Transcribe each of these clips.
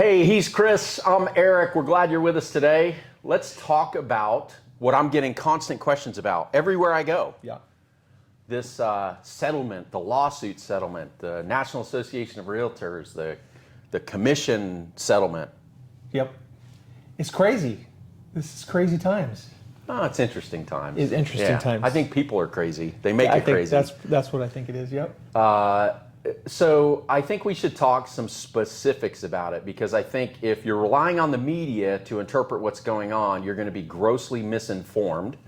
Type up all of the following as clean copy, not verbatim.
Hey, he's Chris. I'm Eric. We're glad you're with us today. Let's talk about what I'm getting constant questions about everywhere I go. Yeah. This settlement, the lawsuit settlement, the National Association of Realtors, the commission settlement. Yep. It's crazy. This is crazy times. Oh, it's interesting times. It's interesting times. I think people are crazy. They make it crazy. That's what I think it is. Yep. So I think we should talk some specifics about it, because I think if you're relying on the media to interpret what's going on, you're going to be grossly misinformed.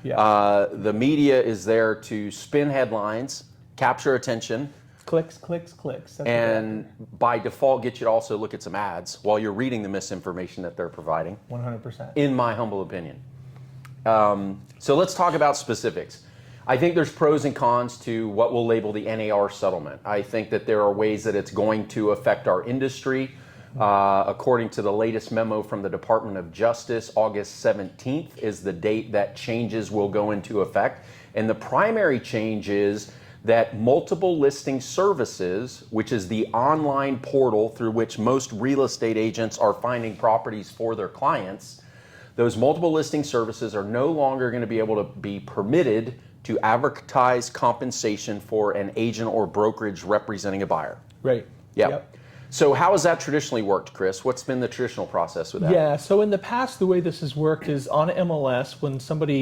The media is there to spin headlines, capture attention. Clicks, clicks, clicks. That's And by default get you to also look at some ads while you're reading the misinformation that they're providing. 100%. In my humble opinion. So let's talk about specifics. I think there's pros and cons to what we'll label the NAR settlement. I think that there are ways that it's going to affect our industry. According to the latest memo from the Department of Justice, August 17th is the date that changes will go into effect. And the primary change is that multiple listing services, which is the online portal through which most real estate agents are finding properties for their clients, those multiple listing services are no longer going to be able to be permitted to advertise compensation for an agent or brokerage representing a buyer. Right. Yep. So how has that traditionally worked, Chris? What's been the traditional process with that? Yeah, so in the past, the way this has worked is on MLS, when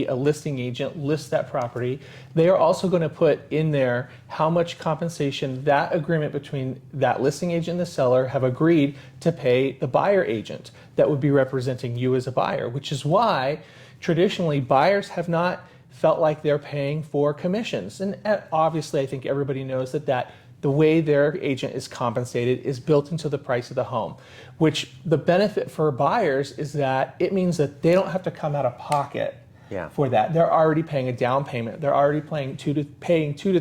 a listing agent lists that property, they are also going to put in there how much compensation that agreement between that listing agent and the seller have agreed to pay the buyer agent that would be representing you as a buyer, which is why traditionally buyers have not felt like they're paying for commissions. And obviously, I think everybody knows that the way their agent is compensated is built into the price of the home, which the benefit for buyers is that it means that they don't have to come out of pocket for that. They're already paying a down payment. They're already paying 2 to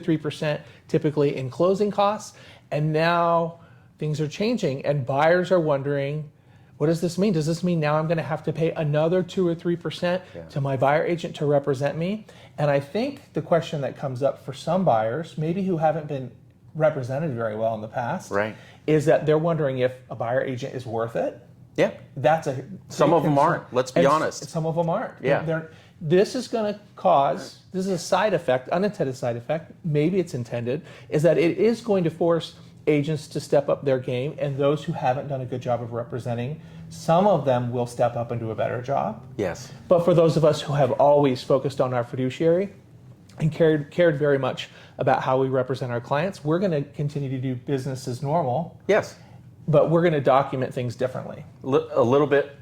3% typically in closing costs. And now things are changing and buyers are wondering, what does this mean? Does this mean now I'm going to have to pay another 2 or 3% to my buyer agent to represent me? And I think the question that comes up for some buyers, maybe who haven't been represented very well in the past, is that they're wondering if a buyer agent is worth it. Yeah. Some of them aren't. Let's be honest. Some of them aren't. Yeah. This is going to cause, this is a side effect, unintended side effect, maybe it's intended, is that it is going to force agents to step up their game, and those who haven't done a good job of representing, some of them will step up and do a better job. Yes. But for those of us who have always focused on our fiduciary and cared very much about how we represent our clients, we're going to continue to do business as normal. Yes. But we're going to document things differently. A little bit,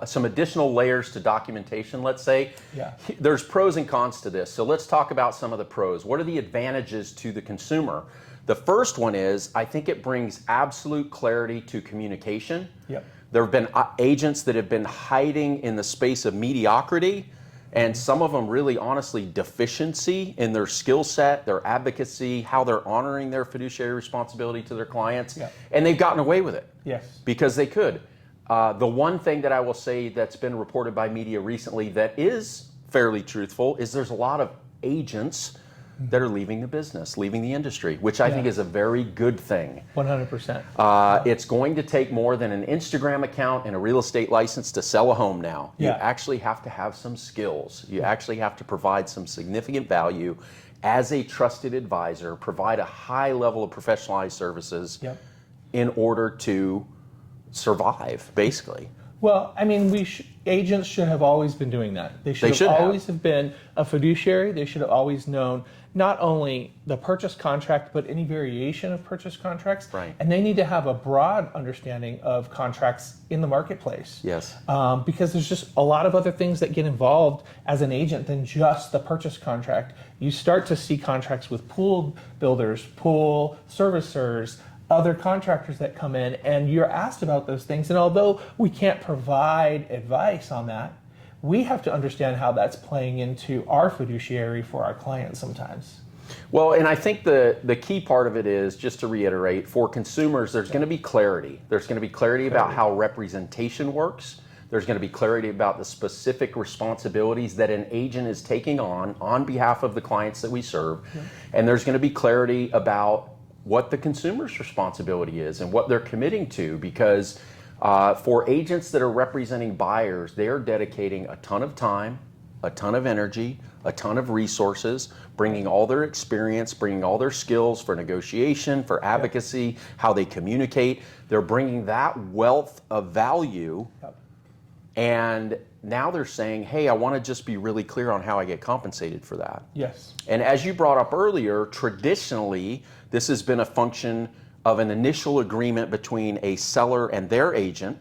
some additional layers to documentation, let's say. Yeah. There's pros and cons to this. So let's talk about some of the pros. What are the advantages to the consumer? The first one is, I think it brings absolute clarity to communication. Yep. There have been agents that have been hiding in the space of mediocrity, and some of them really honestly deficiency in their skill set, their advocacy, how they're honoring their fiduciary responsibility to their clients, and they've gotten away with it. Yes. Because they could. The one thing that I will say that's been reported by media recently that is fairly truthful is there's a lot of agents that are leaving the business, leaving the industry, which I think is a very good thing. 100%. It's going to take more than an Instagram account and a real estate license to sell a home now. You actually have to have some skills. You actually have to provide some significant value as a trusted advisor, provide a high level of professionalized services in order to survive, basically. Well, I mean, agents should have always been doing that. They should have always been a fiduciary. They should have always known not only the purchase contract, but any variation of purchase contracts. Right. And they need to have a broad understanding of contracts in the marketplace. Yes. Because there's just a lot of other things that get involved as an agent than just the purchase contract. You start to see contracts with pool builders, pool servicers, other contractors that come in, and you're asked about those things. And although we can't provide advice on that, we have to understand how that's playing into our fiduciary for our clients sometimes. Well, and I think the key part of it is, just to reiterate, for consumers, there's going to be clarity. There's going to be clarity about how representation works. There's going to be clarity about the specific responsibilities that an agent is taking on behalf of the clients that we serve. And there's going to be clarity about what the consumer's responsibility is and what they're committing to, because For agents that are representing buyers, they are dedicating a ton of time, a ton of energy, a ton of resources, bringing all their experience, bringing all their skills for negotiation, for advocacy, how they communicate. They're bringing that wealth of value. And now they're saying, hey, I want to just be really clear on how I get compensated for that. Yes. And as you brought up earlier, traditionally, this has been a function of an initial agreement between a seller and their agent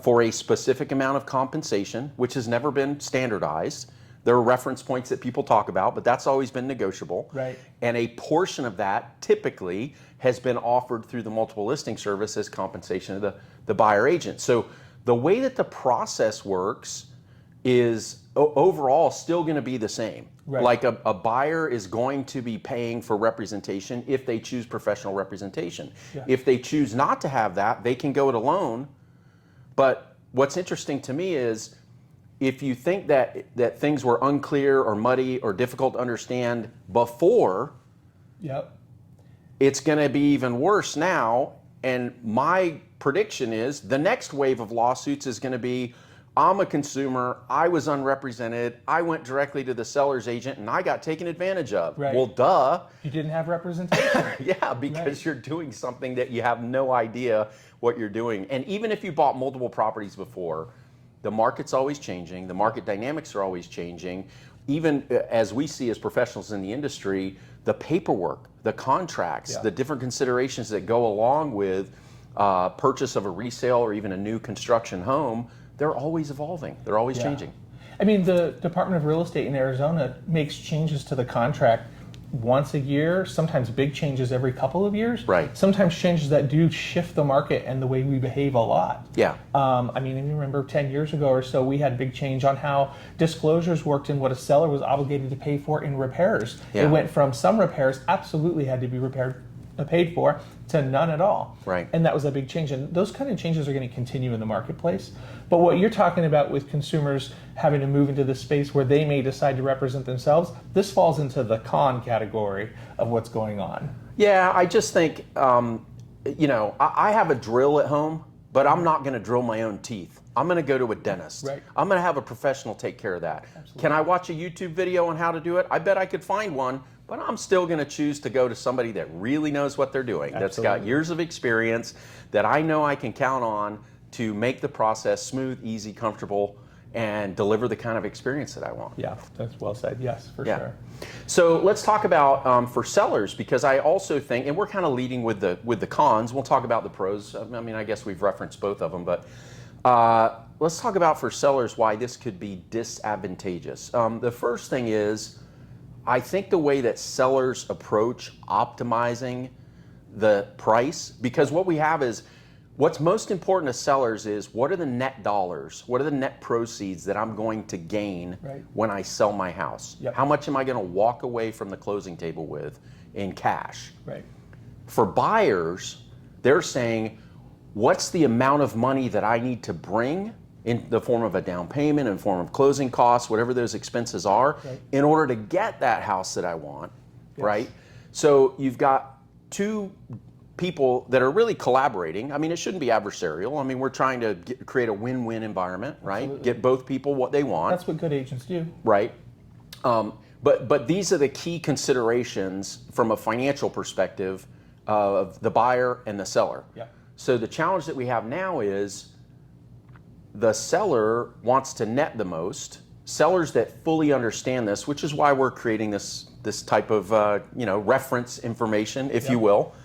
for a specific amount of compensation, which has never been standardized. There are reference points that people talk about, but that's always been negotiable. Right. And a portion of that typically has been offered through the multiple listing service as compensation of the buyer agent. So the way that the process works is overall still going to be the same. Right. Like a buyer is going to be paying for representation if they choose professional representation. Yeah. If they choose not to have that, they can go it alone. But what's interesting to me is if you think that things were unclear or muddy or difficult to understand before, it's going to be even worse now. And my prediction is the next wave of lawsuits is going to be, I'm a consumer, I was unrepresented, I went directly to the seller's agent and I got taken advantage of. Right. Well, duh. You didn't have representation. Yeah, because you're doing something that you have no idea what you're doing. And even if you bought multiple properties before, the market's always changing, the market dynamics are always changing. Even as we see as professionals in the industry, the paperwork, the contracts, the different considerations that go along with purchase of a resale or even a new construction home, they're always evolving. They're always changing. I mean, the Department of Real Estate in Arizona makes changes to the contract once a year, sometimes big changes every couple of years. Right. Sometimes changes that do shift the market and the way we behave a lot. Yeah. I mean, if you remember 10 years ago or so, we had a big change on how disclosures worked and what a seller was obligated to pay for in repairs. Yeah. It went from some repairs absolutely had to be paid for to none at all. Right. And that was a big change. And those kind of changes are going to continue in the marketplace. But what you're talking about with consumers having to move into this space where they may decide to represent themselves, this falls into the con category of what's going on. Yeah, I just think, I have a drill at home, but I'm not going to drill my own teeth. I'm going to go to a dentist. Right. I'm going to have a professional take care of that. Absolutely. Can I watch a YouTube video on how to do it? I bet I could find one, but I'm still going to choose to go to somebody that really knows what they're doing, that's got years of experience, that I know I can count on to make the process smooth, easy, comfortable, and deliver the kind of experience that I want. Yeah, that's well said. Yes, for sure. So let's talk about for sellers, because I also think, and we're kind of leading with the cons. We'll talk about the pros. I mean, I guess we've referenced both of them, but let's talk about for sellers why this could be disadvantageous. The first thing is, I think the way that sellers approach optimizing the price, because what we have is, what's most important to sellers is what are the net dollars, what are the net proceeds that I'm going to gain when I sell my house? Yep. How much am I going to walk away from the closing table with in cash? Right. For buyers, they're saying, what's the amount of money that I need to bring in the form of a down payment, in the form of closing costs, whatever those expenses are, in order to get that house that I want, right? So you've got two people that are really collaborating. I mean, it shouldn't be adversarial. I mean, we're trying to create a win-win environment, right? Absolutely. Get both people what they want. That's what good agents do. Right. But these are the key considerations from a financial perspective of the buyer and the seller. Yeah. So the challenge that we have now is the seller wants to net the most. Sellers that fully understand this, which is why we're creating this type of reference information, if you will.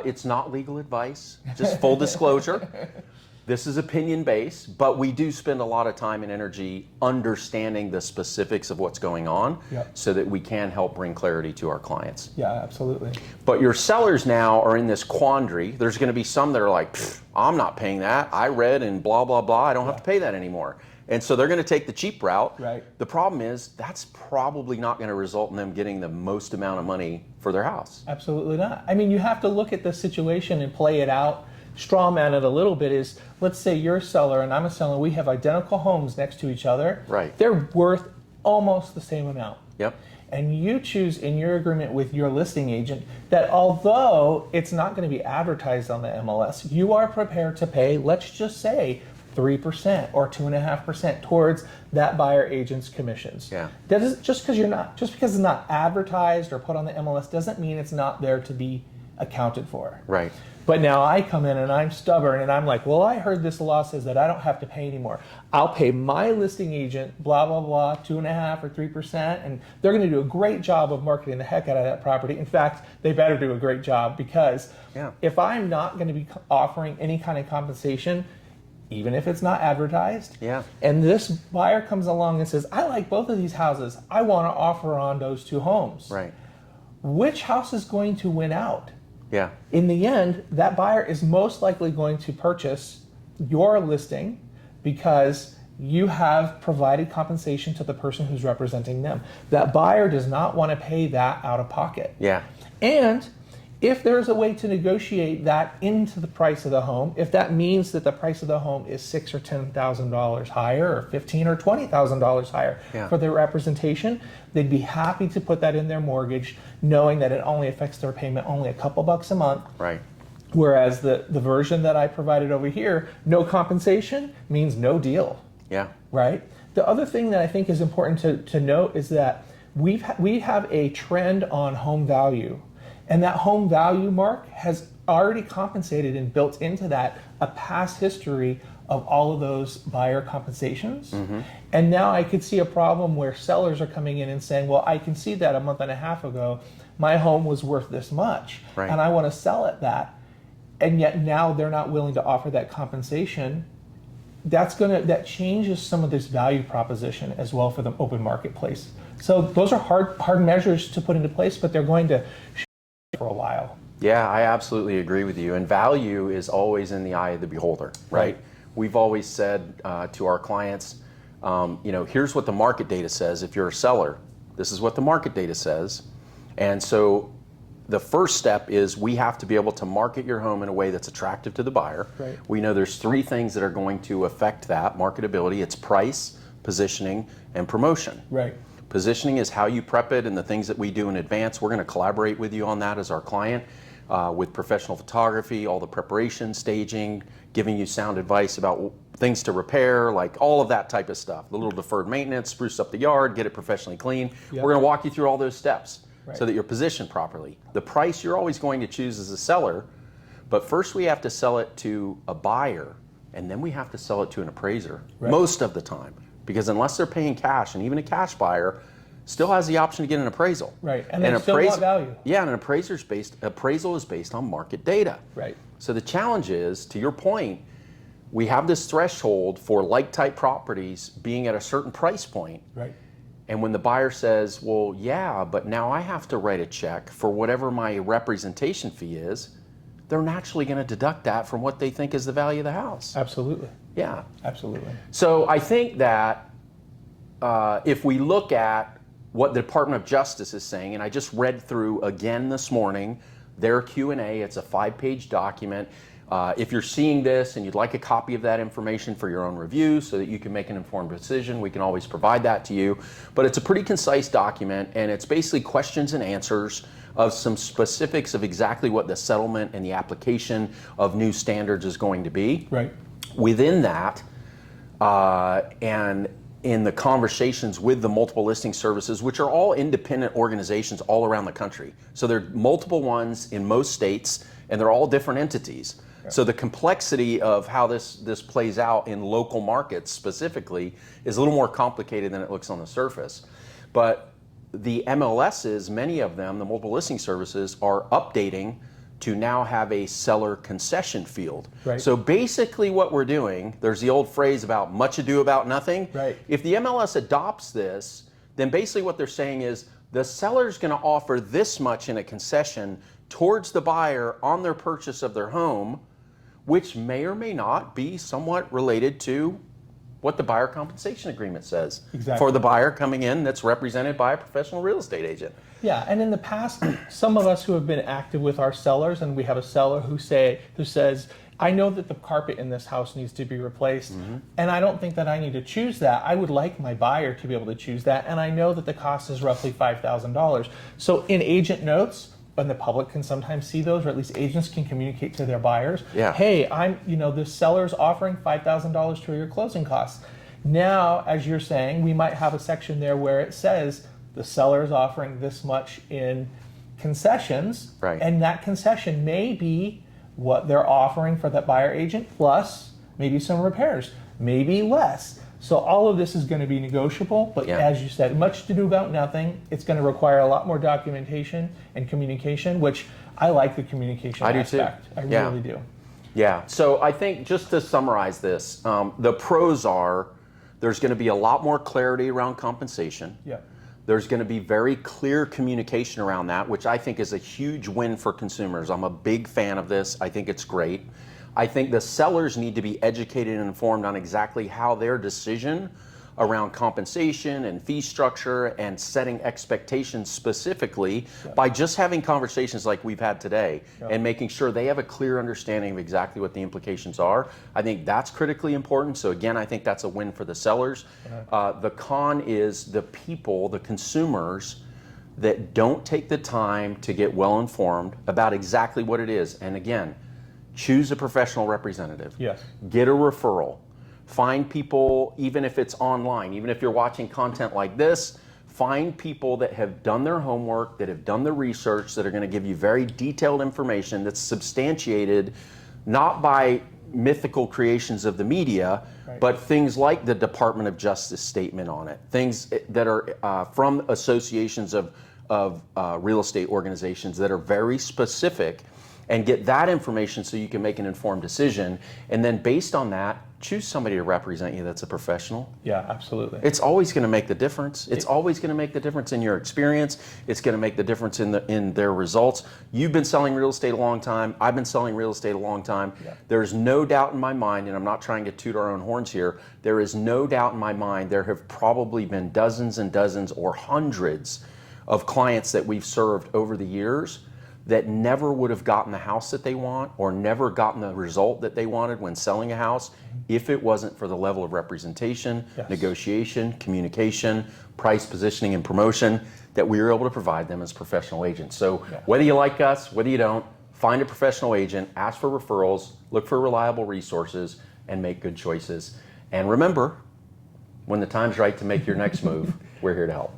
It's not legal advice, just full disclosure. This is opinion-based, but we do spend a lot of time and energy understanding the specifics of what's going on so that we can help bring clarity to our clients. Yeah, absolutely. But your sellers now are in this quandary. There's going to be some that are like, I'm not paying that. I read and blah, blah, blah. I don't have to pay that anymore. And so they're going to take the cheap route. Right. The problem is that's probably not going to result in them getting the most amount of money for their house. Absolutely not. I mean, you have to look at the situation and play it out. Straw man it a little bit is, let's say you're a seller and I'm a seller. We have identical homes next to each other. Right. They're worth almost the same amount. Yep. and you choose in your agreement with your listing agent that although it's not going to be advertised on the MLS, you are prepared to pay, let's just say, 3% or 2.5% towards that buyer agent's commissions. Yeah. That is, just because it's not advertised or put on the MLS doesn't mean it's not there to be accounted for. Right. But now I come in and I'm stubborn and I'm like, well, I heard this law says that I don't have to pay anymore. I'll pay my listing agent blah blah blah 2.5% or 3%, and they're going to do a great job of marketing the heck out of that property. In fact, they better do a great job, because if I'm not going to be offering any kind of compensation, even if it's not advertised, and this buyer comes along and says, I like both of these houses, I want to offer on those two homes. Right. Which house is going to win out? Yeah. In the end, that buyer is most likely going to purchase your listing because you have provided compensation to the person who's representing them. That buyer does not want to pay that out of pocket. Yeah. And if there's a way to negotiate that into the price of the home, if that means that the price of the home is $6,000 or $10,000 higher, or $15,000 or $20,000 higher for their representation, they'd be happy to put that in their mortgage, knowing that it only affects their payment only a couple bucks a month. Right. Whereas the version that I provided over here, no compensation means no deal. Yeah. Right. The other thing that I think is important to note is that we have a trend on home value. And that home value mark has already compensated and built into that a past history of all of those buyer compensations. Mm-hmm. And now I could see a problem where sellers are coming in and saying, well, I can see that a month and a half ago, my home was worth this much, and I want to sell it that. And yet now they're not willing to offer that compensation. That changes some of this value proposition as well for the open marketplace. So those are hard measures to put into place, but they're going to for a while. Yeah, I absolutely agree with you. And value is always in the eye of the beholder, right? We've always said to our clients, here's what the market data says. If you're a seller, this is what the market data says. And so the first step is we have to be able to market your home in a way that's attractive to the buyer. Right. We know there's 3 things that are going to affect that marketability. It's price, positioning, and promotion. Right. Positioning is how you prep it and the things that we do in advance. We're going to collaborate with you on that as our client with professional photography, all the preparation, staging, giving you sound advice about things to repair, like all of that type of stuff. The little deferred maintenance, spruce up the yard, get it professionally clean. Yep. We're going to walk you through all those steps so that you're positioned properly. The price you're always going to choose as a seller, but first we have to sell it to a buyer, and then we have to sell it to an appraiser most of the time. Because unless they're paying cash, and even a cash buyer still has the option to get an appraisal. Right, and they still want value. Yeah, and an appraisal is based on market data. Right. So the challenge is, to your point, we have this threshold for like-type properties being at a certain price point. Right. And when the buyer says, well, yeah, but now I have to write a check for whatever my representation fee is, they're naturally going to deduct that from what they think is the value of the house. Absolutely. Yeah. Absolutely. So I think that if we look at what the Department of Justice is saying, and I just read through again this morning their Q&A, it's a 5-page document. If you're seeing this and you'd like a copy of that information for your own review so that you can make an informed decision, we can always provide that to you. But it's a pretty concise document, and it's basically questions and answers of some specifics of exactly what the settlement and the application of new standards is going to be. Right. Within that, and in the conversations with the multiple listing services, which are all independent organizations all around the country. So there are multiple ones in most states, and they're all different entities. Yeah. So the complexity of how this plays out in local markets specifically is a little more complicated than it looks on the surface. But the MLSs, many of them, the multiple listing services, are updating to now have a seller concession field. Right. So basically what we're doing, there's the old phrase about much ado about nothing. Right. If the MLS adopts this, then basically what they're saying is the seller's going to offer this much in a concession towards the buyer on their purchase of their home, which may or may not be somewhat related to what the buyer compensation agreement says for the buyer coming in that's represented by a professional real estate agent. Yeah, and in the past, some of us who have been active with our sellers, and we have a seller who says, I know that the carpet in this house needs to be replaced, and I don't think that I need to choose that. I would like my buyer to be able to choose that, and I know that the cost is roughly $5,000. So in agent notes, and the public can sometimes see those, or at least agents can communicate to their buyers, Yeah. hey, the seller's offering $5,000 to your closing costs. Now, as you're saying, we might have a section there where it says the seller is offering this much in concessions, Right. and that concession may be what they're offering for that buyer agent, plus maybe some repairs, maybe less. So all of this is going to be negotiable, but Yeah. as you said, much to do about nothing. It's going to require a lot more documentation and communication, which I like the communication I do too. aspect. I Yeah. really do. Yeah, so I think just to summarize this, the pros are there's going to be a lot more clarity around compensation. Yeah. There's going to be very clear communication around that, which I think is a huge win for consumers. I'm a big fan of this. I think it's great. I think the sellers need to be educated and informed on exactly how their decision around compensation and fee structure and setting expectations specifically by just having conversations like we've had today and making sure they have a clear understanding of exactly what the implications are. I think that's critically important. So again, I think that's a win for the sellers. The con is the people, the consumers, that don't take the time to get well informed about exactly what it is. And again, choose a professional representative. Yes. Get a referral. Find people, even if it's online, even if you're watching content like this, find people that have done their homework, that have done the research, that are going to give you very detailed information that's substantiated not by mythical creations of the media, but things like the Department of Justice statement on it, things that are from associations of real estate organizations that are very specific, and get that information so you can make an informed decision. And then based on that, choose somebody to represent you that's a professional. Yeah, absolutely. It's always going to make the difference. It's always going to make the difference in your experience. It's going to make the difference in their results. You've been selling real estate a long time. I've been selling real estate a long time. Yeah. There's no doubt in my mind, and I'm not trying to toot our own horns here, there is no doubt in my mind there have probably been dozens and dozens or hundreds of clients that we've served over the years that never would have gotten the house that they want or never gotten the result that they wanted when selling a house if it wasn't for the level of representation, negotiation, communication, price, positioning, and promotion that we were able to provide them as professional agents. So whether you like us, whether you don't, find a professional agent, ask for referrals, look for reliable resources, and make good choices. And remember, when the time's right to make your next move, we're here to help.